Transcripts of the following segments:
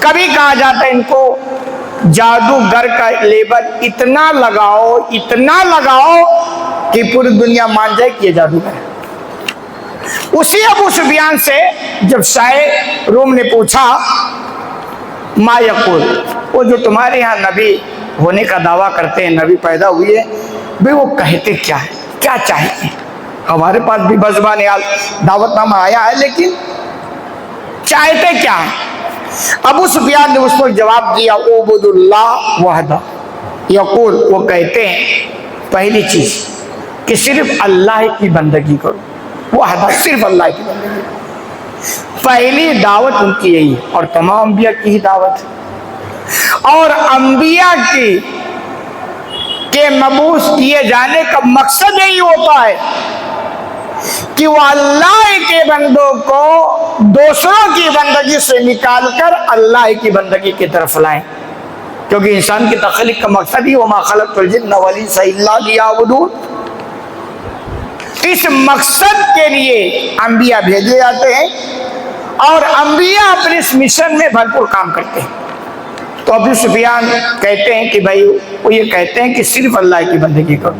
کبھی کہا جاتا ہے ان کو جادوگر کا لیبل اتنا لگاؤ کہ پوری دنیا مان جائے کہ یہ جادوگر ہے۔ اسی ابو سفیان سے جب شاہ روم نے پوچھا ما یقول، وہ جو تمہارے ہاں نبی ہونے کا دعویٰ کرتے ہیں، نبی پیدا ہوئی ہے، بھئی وہ کہتے کیا ہے، کیا چاہتے ہیں؟ ہمارے پاس بھی بزبان حال دعوت نامہ آیا ہے، لیکن چاہتے کیا ہے؟ ابو سفیان نے اس کو جواب دیا اعبد اللہ وحدہ یقول، وہ کہتے ہیں پہلی چیز کہ صرف اللہ کی بندگی کرو، وحدہ صرف اللہ کی بندگی کرو۔ پہلی دعوت ان کی یہی ہے، اور تمام انبیاء کی ہی دعوت ہے۔ اور انبیاء کے مبعوث کیے جانے کا مقصد یہی ہوتا ہے کہ وہ اللہ کے بندوں کو دوسروں کی بندگی سے نکال کر اللہ کی بندگی کی طرف لائیں، کیونکہ انسان کی تخلیق کا مقصد ہی وما خلقت الجن والانس الا لیعبدون، اس مقصد کے لیے انبیاء بھیجے جاتے ہیں اور انبیاء اپنے اس مشن میں بھرپور کام کرتے ہیں۔ تو ابو سفیان کہتے ہیں کہ بھائی وہ یہ کہتے ہیں کہ صرف اللہ کی بندگی کرو،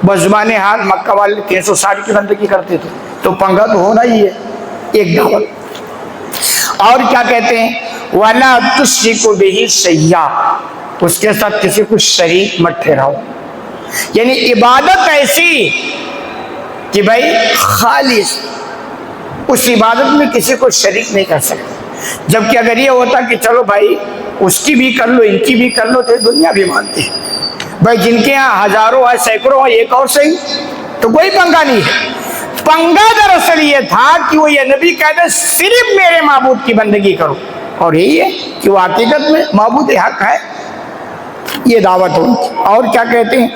بزبان حال مکہ والے 360 کی بندگی کرتے تھے، تو پنگا تو ہونا ہی ہے ایک دعوت۔ اور کیا کہتے ہیں وَلَا تُشْرِكُ بِهِ شَيْئًا، اس کے ساتھ کسی کو شریک مت ٹھہراؤ، یعنی عبادت ایسی کہ بھائی خالص اس عبادت میں کسی کو شریک نہیں کر سکتے۔ جبکہ اگر یہ ہوتا کہ چلو بھائی اس کی بھی کر لو ان کی بھی کر لو تو دنیا بھی مانتی ہے، بھائی جن کے یہاں ہزاروں ہے سینکڑوں ہے ایک اور صحیح، تو کوئی پنگا نہیں ہے۔ پنگا دراصل یہ تھا کہ وہ یہ نبی کہتے صرف میرے معبود کی بندگی کرو، اور یہی ہے کہ وہ حقیقت میں معبود حق ہے، یہ دعوت ہو۔ اور کیا کہتے ہیں،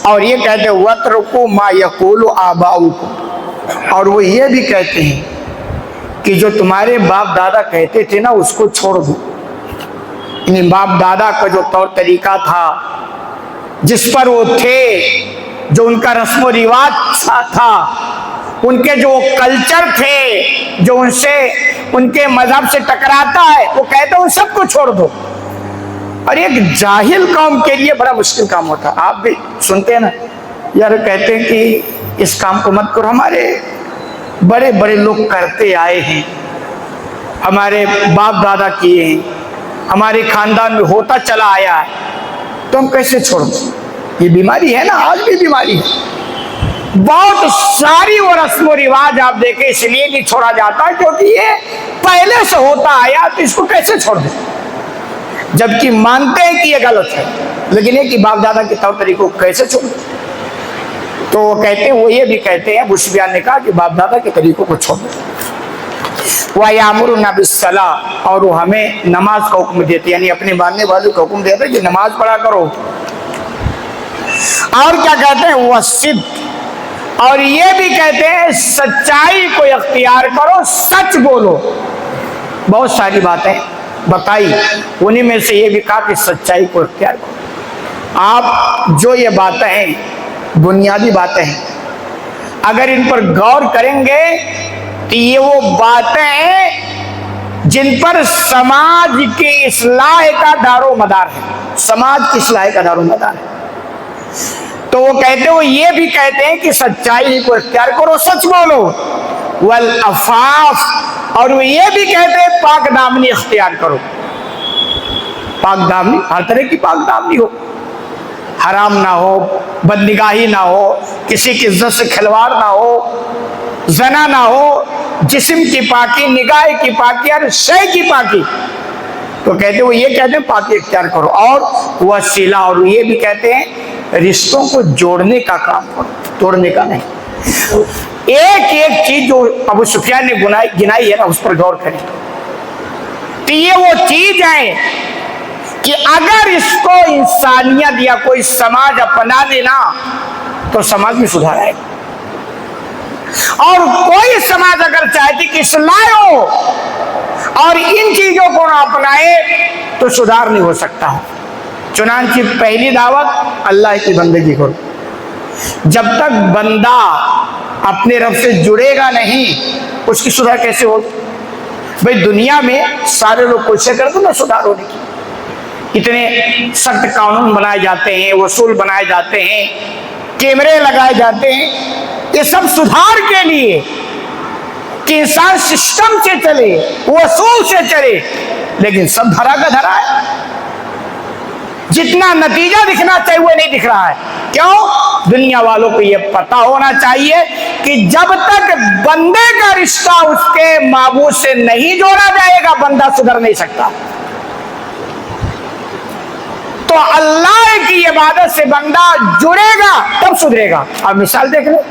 اور یہ کہتے ہیں وَاتْرُكُوا مَا يَقُولُ آبَاؤُكُمْ، اور وہ یہ بھی کہتے ہیں کہ جو تمہارے باپ دادا کہتے تھے نا اس کو چھوڑ دو، یعنی باپ دادا کا جو طور طریقہ تھا، جس پر وہ تھے، جو ان کا رسم و رواج تھا، ان کے جو کلچر تھے جو ان کے مذہب سے ٹکراتا ہے، وہ کہتے ہیں ان سب کو چھوڑ دو۔ اور ایک جاہل قوم کے لیے بڑا مشکل کام ہوتا، آپ بھی سنتے ہیں نا یار، کہتے ہیں کہ اس کام کو مت کرو، ہمارے بڑے بڑے لوگ کرتے آئے ہیں، ہمارے باپ دادا کیے ہیں، ہمارے خاندان میں ہوتا چلا آیا ہے، تو ہم کیسے چھوڑ دیں؟ یہ بیماری ہے نا، آج بھی بیماری ہے۔ بہت ساری وہ رسم و رواج آپ دیکھیں اس لیے نہیں چھوڑا جاتا کیونکہ یہ پہلے سے ہوتا آیا، تو اس کو کیسے چھوڑ دیں؟ جبکہ مانتے ہیں کہ یہ غلط ہے، لیکن یہ کہ باپ دادا کے طور طریقوں کو کیسے چھوڑ دیں؟ تو وہ کہتے ہیں، وہ یہ بھی کہتے ہیں، ابو سفیان نے کہا کہ باپ دادا کے طریقوں کو چھوڑ دیں۔ وَيَأْمُرُنَا بِالصَّلَاةِ، اور وہ ہمیں نماز کا حکم دیتے، یعنی اپنے ماننے والوں کو حکم دیتے کہ نماز پڑھا کرو۔ اور کیا کہتے ہیں وَالصِّدْقِ، اور یہ بھی کہتے ہیں سچائی کو اختیار کرو، سچ بولو۔ بہت ساری باتیں بتائی، انہیں میں سے یہ بھی کہا کہ سچائی کو اختیار کرو۔ آپ جو یہ باتیں ہیں بنیادی باتیں ہیں، اگر ان پر غور کریں گے تو یہ وہ باتیں ہیں جن پر سماج کی اصلاح کا دار و مدار ہے، سماج کی اصلاح کا دار و مدار ہے۔ تو وہ کہتے ہیں، وہ یہ بھی کہتے ہیں کہ سچائی کو اختیار کرو، سچ بولو، والعفاف، اور وہ یہ بھی کہتے ہیں پاک دامنی اختیار کرو۔ پاک دامنی، ہر طرح کی پاک دامنی ہو، حرام نہ ہو، بدنگاہی نہ ہو، کسی کی عزت سے کھلواڑ نہ ہو، زنا نہ ہو، جسم کی پاکی، نگاہ کی پاکی، ہر شے کی پاکی۔ تو کہتے ہیں، وہ یہ کہتے ہیں پاکی اختیار کرو، اور وسیلہ، اور یہ بھی کہتے ہیں رشتوں کو جوڑنے کا کام کرو، توڑنے کا نہیں۔ ایک ایک چیز جو ابو سفیان نے گنائی ہے نا، اس پر غور کریں تو یہ وہ چیز ہے کہ اگر اس کو انسانیت یا کوئی سماج اپنا لینا تو سماج میں سدھار آئے گا، اور کوئی سماج اگر چاہتی کہ اصلاح ہو اور ان چیزوں کو نہ اپنائے تو سدھار نہیں ہو سکتا۔ چنانچہ پہلی دعوت اللہ کی بندگی کرو۔ جب تک بندہ اپنے رب سے جڑے گا نہیں، اس کی سدھار کیسے ہوگی؟ بھئی دنیا میں سارے لوگ کوشش کرتے نا سدھار ہونے کی، اتنے سخت قانون بنائے جاتے ہیں، اصول بنائے جاتے ہیں، کیمرے لگائے جاتے ہیں، یہ سب سدھار کے لیے کہ انسان سسٹم سے چلے، اصول سے چلے، لیکن سب دھرا کا دھرا ہے، جتنا نتیجہ دکھنا چاہیے وہ نہیں دکھ رہا ہے۔ کیوں؟ دنیا والوں کو یہ پتا ہونا چاہیے کہ جب تک بندے کا رشتہ اس کے معبود سے نہیں جوڑا جائے گا بندہ سدھر نہیں سکتا۔ تو اللہ کی عبادت سے بندہ جڑے گا تب سدھرے گا۔ اب مثال دیکھ لیں،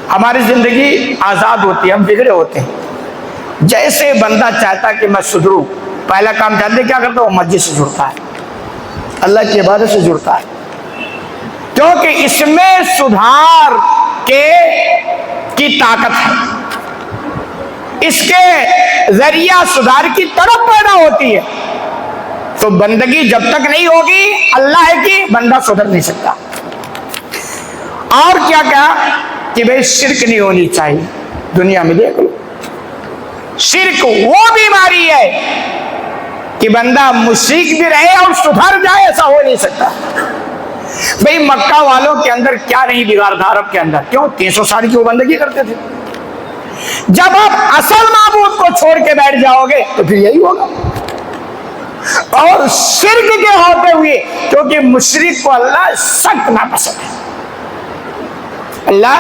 ہماری زندگی آزاد ہوتی ہے، ہم بگڑے ہوتے ہیں، جیسے بندہ چاہتا کہ میں سدھروں، پہلا کام جانتے کیا کرتا ہے؟ وہ مسجد سے جڑتا ہے، اللہ کی عبادت سے جڑتا ہے، کیونکہ اس میں سدھار کی طاقت ہے، اس کے ذریعہ سدھار کی طرف پیدا ہوتی ہے۔ تو بندگی جب تک نہیں ہوگی اللہ کی، بندہ سدھر نہیں سکتا۔ اور کیا کہا کہ بھئی شرک نہیں ہونی چاہیے۔ دنیا میں دیکھ لو، شرک وہ بیماری ہے کہ بندہ مشرک بھی رہے اور سدھر جائے، ایسا ہو نہیں سکتا۔ بھئی مکہ والوں کے اندر کیا نہیں بگاڑ تھا عرب کے اندر؟ کیوں؟ 300 سال کی وہ بندگی کرتے تھے۔ جب آپ اصل معبود کو چھوڑ کے بیٹھ جاؤ گے تو پھر یہی ہوگا۔ اور شرک کے ہوتے ہوئے، کیونکہ مشرک کو اللہ سخت ناپسند ہے، اللہ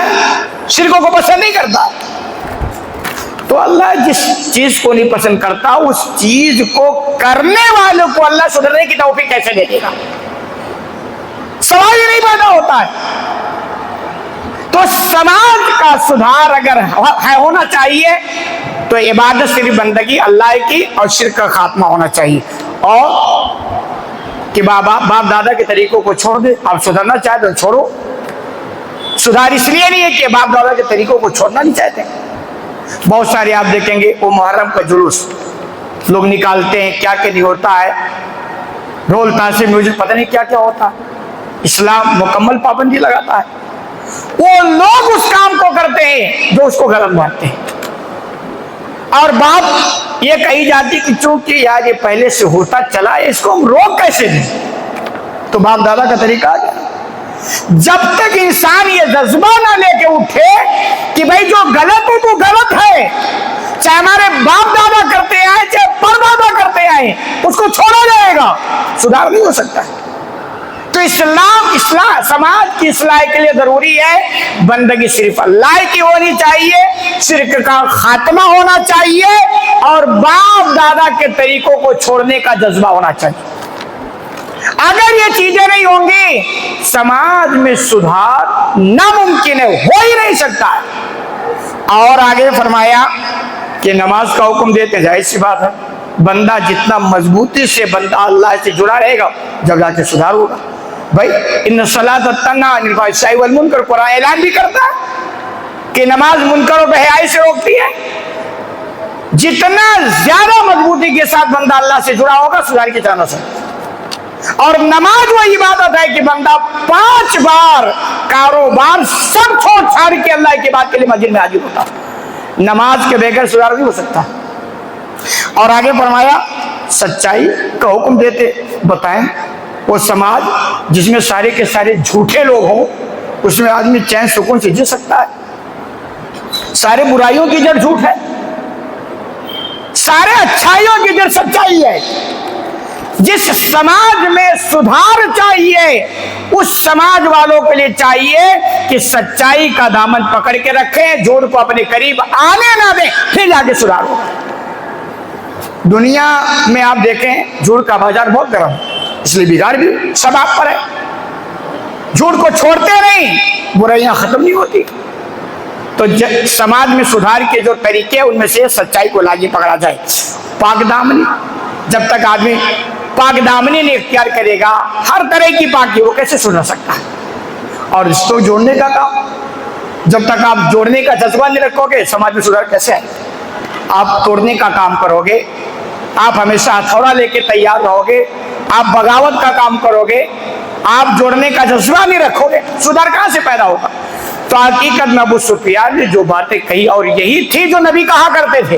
شرکوں کو پسند نہیں کرتا۔ تو اللہ جس چیز کو نہیں پسند کرتا اس چیز کو کرنے والوں کو اللہ سدھرنے کی توفیق کیسے دے دے گا؟ سوال ہی نہیں پیدا ہوتا ہے۔ تو سماج کا سدھار اگر ہونا چاہیے تو عبادت صرف بندگی اللہ کی اور شرک کا خاتمہ ہونا چاہیے، اور کہ باپ دادا کے طریقوں کو چھوڑ دے۔ آپ سدھرنا چاہتے تو چھوڑو۔ سدھار اس لیے نہیں ہے کہ باپ دادا کے طریقوں کو چھوڑنا نہیں چاہتے۔ بہت سارے آپ دیکھیں گے وہ محرم کا جلوس لوگ نکالتے ہیں، کیا نہیں ہوتا ہے، ڈھول تانسے میوزک پتہ نہیں کیا ہوتا ہے، اسلام مکمل پابندی لگاتا ہے۔ وہ لوگ اس کام کو کرتے ہیں جو اس کو غلط مانتے ہیں، اور بات یہ کہی جاتی کہ چونکہ یار یہ پہلے سے ہوتا چلا ہے، اس کو ہم روک کیسے دیں؟ تو باپ دادا کا طریقہ آ گیا۔ جب تک انسان یہ جذبہ نہ لے کے اٹھے کہ بھائی جو غلط ہے تو غلط ہے، چاہے ہمارے باپ دادا کرتے آئے چاہے پردادا کرتے آئے، اس کو چھوڑا جائے گا، سدھار نہیں ہو سکتا۔ تو اسلام سماج کی اصلاح کے لیے ضروری ہے بندگی صرف اللہ کی ہونی چاہیے، شرک کا خاتمہ ہونا چاہیے، اور باپ دادا کے طریقوں کو چھوڑنے کا جذبہ ہونا چاہیے۔ اگر یہ چیزیں نہیں ہوں گی سماج میں سدھار ناممکن ہے، ہو ہی نہیں سکتا ہے۔ اور آگے فرمایا کہ نماز کا حکم دیتے ہیں، ظاہر سی بات ہے، بندہ جتنا مضبوطی سے بندہ اللہ سے جڑا رہے گا جب جا کے سدھار ہوگا۔ بھائی ان الصلاۃ تنہی عن الفحشاء والمنکر، قرآن اعلان بھی کرتا ہے کہ نماز منکر و بے-حیائی سے روکتی ہے۔ جتنا زیادہ مضبوطی کے ساتھ بندہ اللہ سے جڑا ہوگا سدھار کی جانا سے۔ اور نماز وہ عبادت ہے کہ بندہ 5 بار کاروبار سب چھوڑ چھاڑ کے اللہ کی بات کے لیے مسجد میں حاضر ہوتا۔ نماز کے بغیر سدھار نہیں ہو سکتا۔ اور آگے فرمایا سچائی کا حکم دیتے، بتائیں وہ سماج جس میں سارے کے سارے جھوٹے لوگ ہوں اس میں آدمی چین سکون سے جی سکتا ہے؟ سارے برائیوں کی جڑ جھوٹ ہے، سارے اچھائیوں کی جڑ سچائی ہے۔ جس سماج میں سدھار چاہیے اس سماج والوں کے لیے چاہیے کہ سچائی کا دامن پکڑ کے رکھیں، جھوٹ کو اپنے قریب آنے نہ دیں، پھر جا کے سدھار ہوگا۔ دنیا میں آپ دیکھیں جھوٹ کا بازار بہت گرم ہے، اس لیے بگاڑ بھی سب آپ پر ہے۔ جھوٹ کو چھوڑتے نہیں، برائیاں ختم نہیں ہوتی۔ تو سماج میں سدھار کے جو طریقے ہیں ان میں سے سچائی کو لازمی پکڑا جائے۔ پاک دامنی، جب تک آدمی پاک دامنی نہیں اختیار کرے گا ہر طرح کی پاکی، وہ کیسے سدھر سکتا ہے؟ اور اس کو جوڑنے کا کام، جب تک آپ جوڑنے کا جذبہ نہیں رکھو گے سماج میں سدھار کیسے آئے؟ آپ توڑنے کا کام کرو گے، آپ ہمیشہ ہتھوڑا لے کے تیار رہو گے، آپ بغاوت کا کام کرو گے، آپ جوڑنے کا جذبہ نہیں رکھو گے، سدھار کہاں سے پیدا ہوگا؟ تو حقیقت میں ابو سفیان نے جو باتیں کہی اور یہی تھی جو نبی کہا کرتے تھے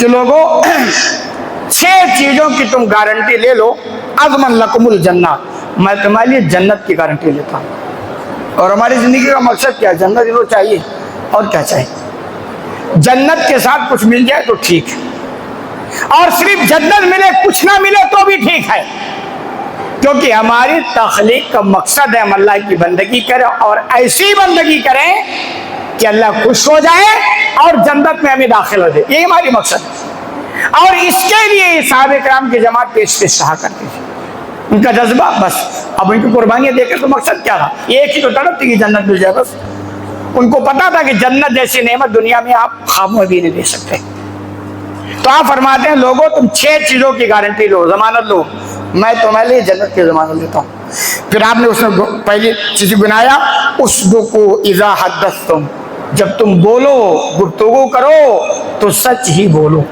کہ لوگوں 6 چیزوں کی تم گارنٹی لے لو، اضمن لکم الجنہ، میں تمہارے لیے جنت کی گارنٹی لیتا ہوں۔ اور ہماری زندگی کا مقصد کیا ہے؟ جنت ہی تو چاہیے، اور کیا چاہیے؟ جنت کے ساتھ کچھ مل جائے تو ٹھیک ہے، اور صرف جنت ملے کچھ نہ ملے تو بھی ٹھیک ہے، کیونکہ ہماری تخلیق کا مقصد ہے ہم اللہ کی بندگی کریں، اور ایسی بندگی کریں کہ اللہ خوش ہو جائے اور جنت میں ہمیں داخل ہو جائے، یہی ہماری مقصد ہے۔ اور اس کے لیے صحابہ کرام کی جماعت پیش رہا کرتی تھی، ان کا جذبہ بس، اب ان کی قربانیاں دیکھیں تو مقصد کیا تھا؟ ایک ہی تو تڑپ تھی کہ جنت مل جائے بس۔ ان کو پتا تھا کہ جنت جیسی نعمت دنیا میں آپ خواب میں بھی نہیں دے سکتے۔ تو آپ فرماتے ہیں لوگوں تم 6 چیزوں کی گارنٹی لو، ضمانت لو، میں تمہارے لیے جنت کی ضمانت لیتا ہوں۔ پھر آپ نے اس میں پہلی چیز بنایا، اصدقوا اذا حدثتم، جب تم بولو گفتگو کرو تو سچ ہی بولو۔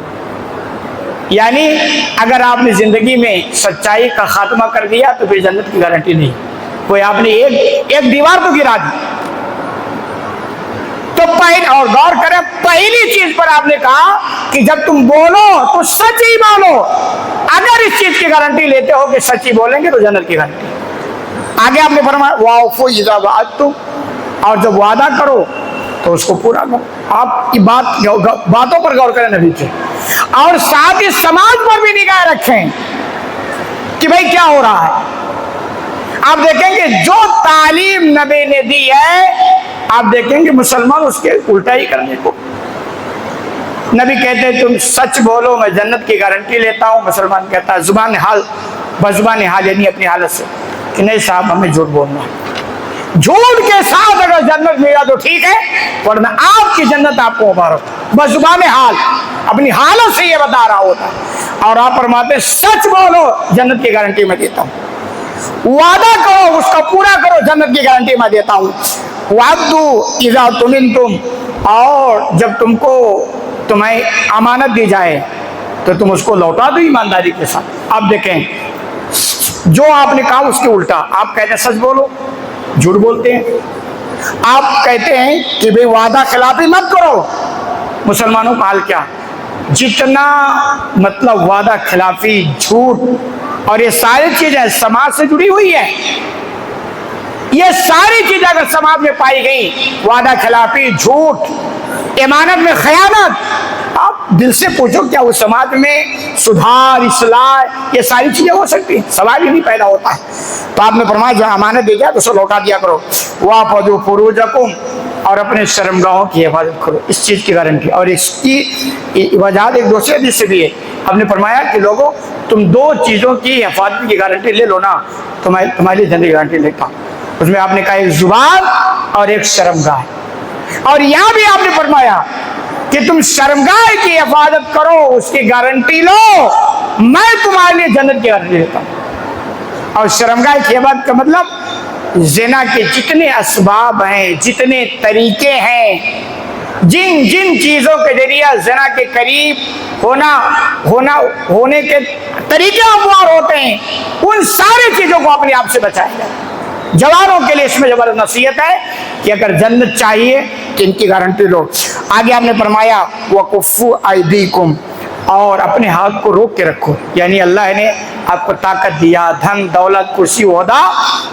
یعنی اگر آپ نے زندگی میں سچائی کا خاتمہ کر دیا تو پھر جنت کی گارنٹی نہیں۔ کوئی آپ نے ایک دیوار تو گرا دی، تو اور غور کریں، پہلی چیز پر آپ نے کہا کہ جب تم بولو تو سچ ہی بولو۔ اگر اس چیز کی گارنٹی لیتے ہو کہ سچ ہی بولیں گے تو جنت کی گارنٹی۔ آگے آپ نے فرمایا وَأَوْفُوا إِذَا وَعَدتُّمْ، اور جب وعدہ کرو تو اس کو پورا کرو۔ آپ کی باتوں پر غور کریں نبی کے، اور ساتھ ہی سماج پر بھی نگاہ رکھیں کہ بھئی کیا ہو رہا ہے۔ آپ دیکھیں گے جو تعلیم نبی نے دی ہے، آپ دیکھیں گے مسلمان اس کے الٹا ہی کرنے کو۔ نبی کہتے ہیں تم سچ بولو میں جنت کی گارنٹی لیتا ہوں، مسلمان کہتا ہے زبان حال بزبان حال، یعنی اپنی حالت سے کہ نہیں صاحب ہمیں جھوٹ بولنا ہے۔ جھوٹ کے ساتھ اگر جنت ملا تو ٹھیک ہے، ورنہ آپ کی جنت آپ کو مبارک، بزبان حال اپنی حالت سے یہ بتا رہا ہوتا ہے۔ اور آپ فرماتے ہیں سچ بولو جنت کی گارنٹی میں دیتا ہوں، وعدہ کرو اس کا پورا کرو جنت کی گارنٹی میں دیتا ہوں۔ وَعَدُّوا إِذَا تُمِنْتُمْ، اور جب تمہیں امانت دی جائے تو تم اس کو لوٹا دو ایمانداری کے ساتھ۔ آپ دیکھیں جو آپ نے کہا اس کے الٹا، آپ کہتے ہیں سچ بولو، جھوٹ بولتے ہیں۔ آپ کہتے ہیں کہ بھئی وعدہ خلافی مت کرو، مسلمانوں کا حال کیا؟ جتنا مطلب وعدہ خلافی، جھوٹ اور یہ ساری چیزیں سماج سے جڑی ہوئی ہیں، یہ ساری چیزیں اگر سماج میں پائی گئی، وعدہ خلافی، جھوٹ، امانت میں خیانت، آپ دل سے پوچھو کیا اس سماج میں سدھار، اصلاح، یہ ساری چیزیں ہو سکتی ہیں؟ سوال ہی نہیں پیدا ہوتا ہے۔ تو آپ نے فرمایا جو امانت دی جائے تو اسے لوٹا دیا کرو۔ وَاحْفَظُوا فُرُوجَكُمْ، اور اپنے شرمگاہوں کی حفاظت کرو، اس چیز کی گارنٹی۔ اور اس کی وجہ ایک دوسرے حدیث سے بھی ہے، ہم نے فرمایا کہ لوگوں تم 2 چیزوں کی حفاظت کی گارنٹی لے لو نا، تو میں تمہاری جنت کی گارنٹی لیتا ہوں۔ اس میں آپ نے کہا ایک زبان اور ایک شرمگاہ، اور یہاں بھی آپ نے فرمایا کہ تم شرمگاہ کی حفاظت کرو، اس کی گارنٹی لو، میں تمہارے لیے جنت کی گارنٹی لیتا ہوں۔ اور شرمگاہ کی حفاظت کا مطلب زنا کے جتنے اسباب ہیں، جتنے طریقے ہیں، جن چیزوں کے ذریعہ زنا کے قریب ہونے کے طریقے ہموار ہوتے ہیں، ان ساری چیزوں کو اپنے آپ سے بچائیں گے۔ جوانوں کے لیے اس میں زبردست نصیحت ہے کہ اگر جنت چاہیے تو ان کی گارنٹی لو۔ آگے آپ نے فرمایا وَكُفُّوا أَيْدِيكُمْ، اور اپنے ہاتھ کو روک کے رکھو، یعنی اللہ نے آپ کو طاقت دیا، دھن دولت، کرسی، عہدہ،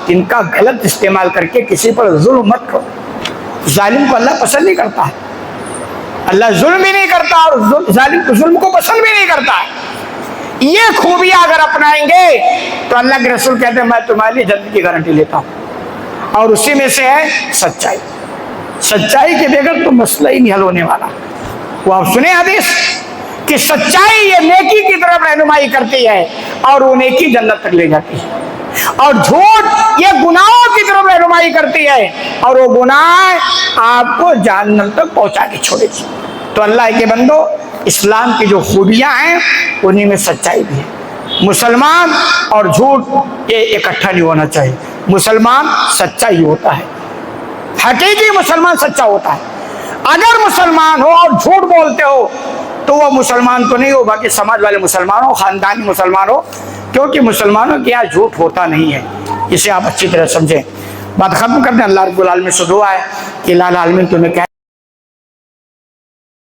ان کا غلط استعمال کر کے کسی پر ظلم مت کرو۔ ظالم کو اللہ پسند نہیں کرتا ہے، اللہ ظلم بھی نہیں کرتا اور ظلم کو پسند بھی نہیں کرتا ہے۔ یہ خوبیاں اگر اپنائیں گے تو اللہ کے رسول کہتے ہیں میں تمہارے لیے جنت کی گارنٹی لیتا ہوں۔ اور اسی میں سے ہے سچائی۔ سچائی کے بغیر تو مسئلہ ہی نہیں حل ہونے والا۔ وہ آپ سنیں حدیث کہ سچائی یہ نیکی کی طرف رہنمائی کرتی ہے اور وہ نیکی جنت تک لے جاتی ہے، اور جھوٹ یہ گناہوں کی طرف رہنمائی کرتی ہے اور وہ گناہ آپ کو جہنم تک پہنچا کے چھوڑے گی۔ تو اللہ کے بندو، اسلام کی جو خوبیاں ہیں انہیں میں سچائی بھی ہے۔ مسلمان اور جھوٹ یہ اکٹھا نہیں ہونا چاہیے، مسلمان سچا ہی ہوتا ہے، حقیقی مسلمان سچا ہوتا ہے۔ اگر مسلمان ہو اور جھوٹ بولتے ہو تو وہ مسلمان تو نہیں ہو، باقی سماج والے مسلمان ہو، خاندانی مسلمان ہو، کیونکہ مسلمانوں کے یہاں جھوٹ ہوتا نہیں ہے۔ اسے آپ اچھی طرح سمجھیں۔ بات ختم کرتے ہیں۔ اللہ رب العالمین سے دعا ہے کہ الہ العالمین تمہیں کہہ